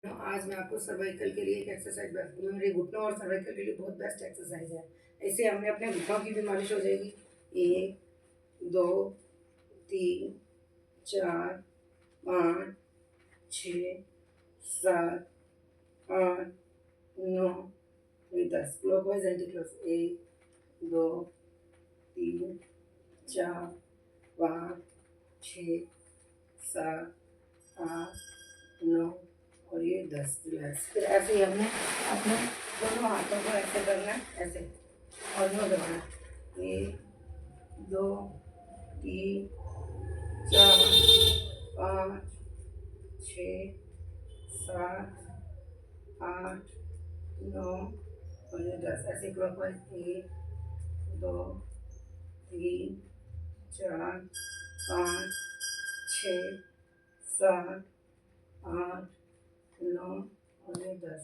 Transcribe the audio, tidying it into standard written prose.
आज मैं आपको सर्वाइकल के लिए एक एक्सरसाइज बताती हूँ। मेरे घुटनों और सर्वाइकल के लिए बहुत बेस्ट एक्सरसाइज है। इससे हमें अपने घुटनों की भी मालिश हो जाएगी। 1 2 3 4 5 6 7 8 9 और 10। Clockwise anti clock. 1 2 3 4 5 6 7 8 9 और ये 10। रिलैक्स। फिर ऐसे ही हमने अपने दोनों हाथों को ऐसे करना है, ऐसे और यूँ दबाना है। 1 2 3 4 5 6 7 8 9 और ये 10। ऐसे क्लॉकवाइज। 1 2 3 4 5 6 7 8 9 और ये 10।